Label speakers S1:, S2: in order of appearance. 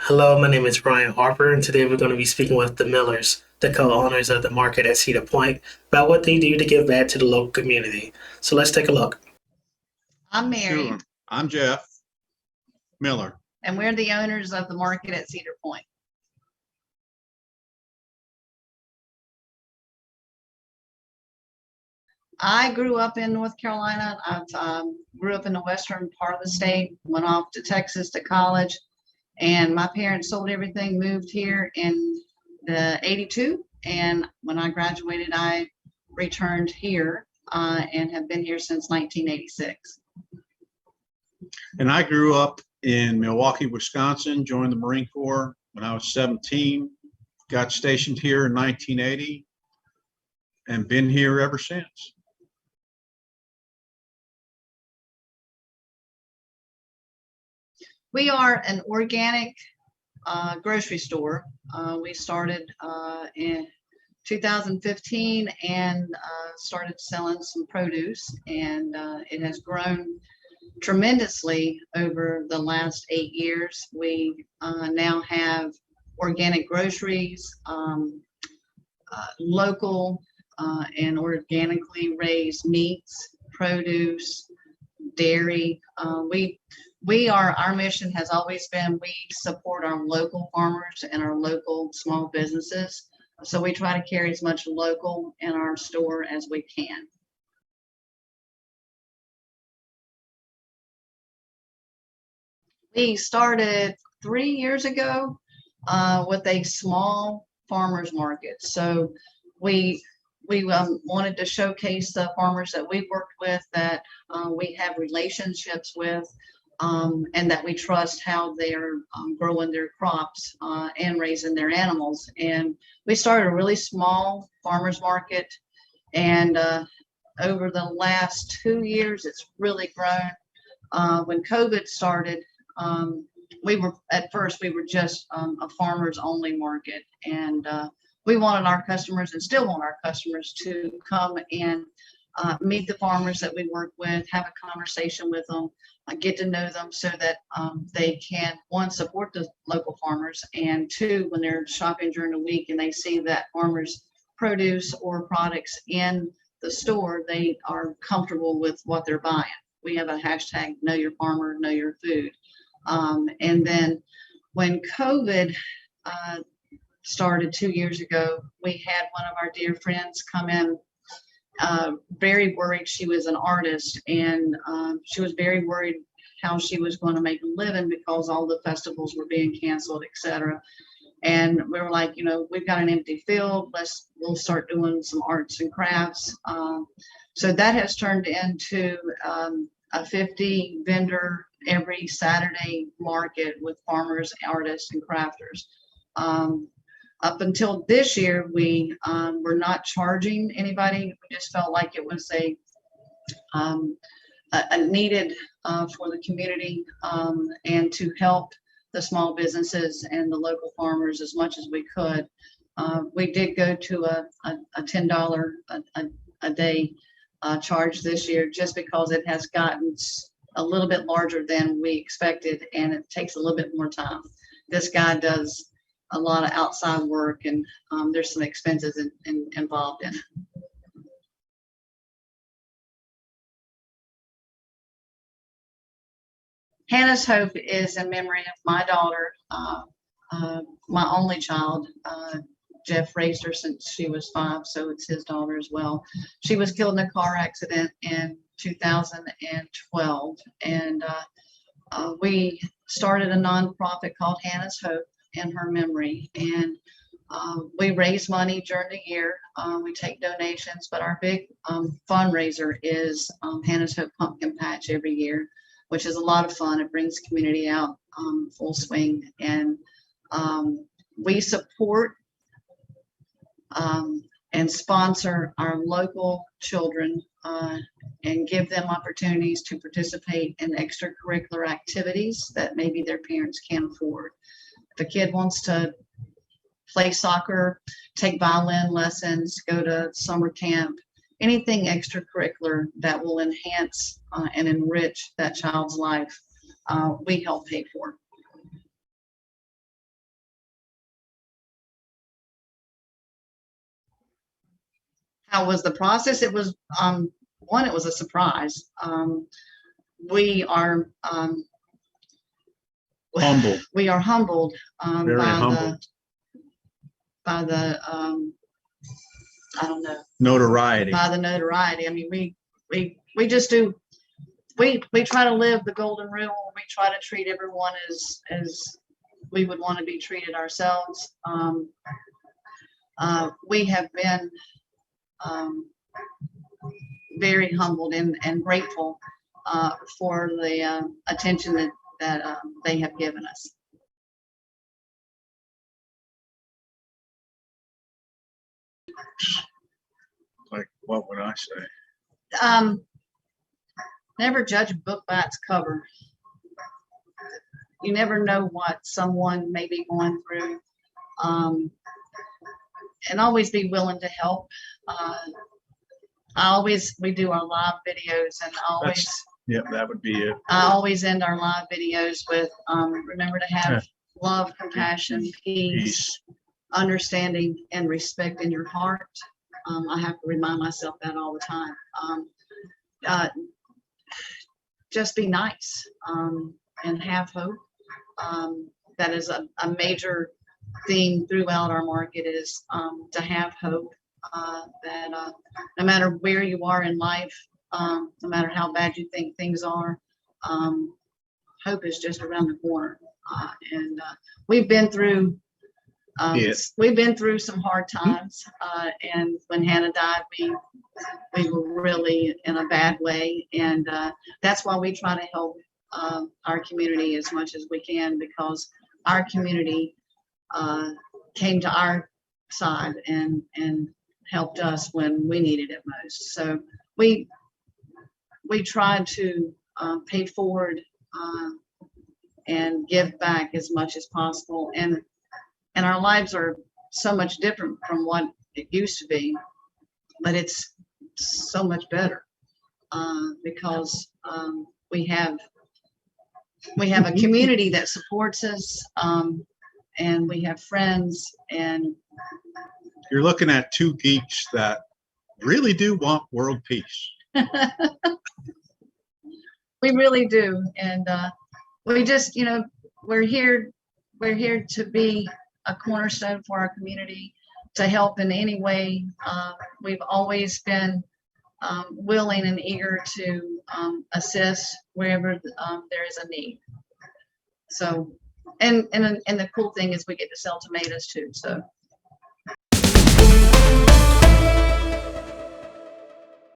S1: Hello, my name is Brian Harper, and today we're going to be speaking with the Millers, the co-owners of the market at Cedar Point, about what they do to give back to the local community. So let's take a look.
S2: I'm Mary,
S3: Sure. I'm Jeff Miller.
S2: and we're the owners of the market at Cedar Point. I grew up in North Carolina. I grew up in the western part of the state, went off to Texas to college, and my parents sold everything, moved here in the 82. And when I graduated, I returned here and have been here since 1986.
S3: And I grew up in Milwaukee, Wisconsin, joined the Marine Corps when I was 17, got stationed here in 1980, and been here ever since.
S2: We are an organic grocery store. We started in 2015 and started selling some produce, and it has grown tremendously over the last 8 years. We now have organic groceries, local and organically raised meats, produce, dairy. Our mission has always been we support our local farmers and our local small businesses. So we try to carry as much local in our store as we can. We started 3 years ago with a small farmers market. So we wanted to showcase the farmers that we've worked with, that we have relationships with, and that we trust how they're growing their crops and raising their animals. And we started a really small farmers market, and over the last 2 years, it's really grown. When COVID started, we were just a farmers only market, and we wanted our customers and still want our customers to come and meet the farmers that we work with, have a conversation with them, get to know them, so that they can, one, support the local farmers, and two, when they're shopping during the week and they see that farmers produce or products in the store, they are comfortable with what they're buying. We have a hashtag, know your farmer, know your food. And then when COVID started 2 years ago, we had one of our dear friends come in, very worried. She was an artist, and she was very worried how she was going to make a living because all the festivals were being canceled, etc. And we were like, we've got an empty field. We'll start doing some arts and crafts. So that has turned into a 50 vendor every Saturday market with farmers, artists, and crafters. Up until this year, we were not charging anybody. We just felt like it was a needed for the community, and to help the small businesses and the local farmers as much as we could. We did go to a $10 a day charge this year, just because it has gotten a little bit larger than we expected, and it takes a little bit more time. This guy does a lot of outside work, and there's some expenses involved in it. Hannah's Hope is in memory of my daughter, my only child. Jeff raised her since she was 5, so it's his daughter as well. She was killed in a car accident in 2012, and we started a nonprofit called Hannah's Hope in her memory, and we raise money during the year. We take donations, but our big fundraiser is Hannah's Hope Pumpkin Patch every year, which is a lot of fun. It brings the community out full swing, and we support and sponsor our local children and give them opportunities to participate in extracurricular activities that maybe their parents can't afford. If a kid wants to play soccer, take violin lessons, go to summer camp, anything extracurricular that will enhance and enrich that child's life, we help pay for. How was the process? It was, one, it was a surprise. We are,
S3: Humble,
S2: we are humbled,
S3: very
S2: by
S3: humbled.
S2: the, I don't know,
S3: Notoriety.
S2: by the notoriety. I mean, we just do, we try to live the golden rule. We try to treat everyone as we would want to be treated ourselves. We have been, very humbled and grateful, for the, attention that they have given us.
S3: Like, what would I say?
S2: Never judge a book by its cover. You never know what someone may be going through, and always be willing to help. We do our live videos, and
S3: Yeah, that would be it.
S2: I always end our live videos with, remember to have love, compassion, peace,
S3: Peace.
S2: understanding, and respect in your heart. I have to remind myself that all the time. Just be nice, and have hope. That is a major theme throughout our market, is to have hope, that no matter where you are in life, no matter how bad you think things are, hope is just around the corner. And we've been through we've been through some hard times, and when Hannah died, we were really in a bad way, and that's why we try to help our community as much as we can, because our community came to our side and helped us when we needed it most. So we tried to pay forward and give back as much as possible, and our lives are so much different from what it used to be, but it's so much better, because we have a community that supports us, and we have friends, and
S3: You're looking at two geeks that really do want world peace.
S2: we really do. And we just, we're here to be a cornerstone for our community, to help in any way. We've always been willing and eager to assist wherever there is a need. So, and the cool thing is we get to sell tomatoes too. So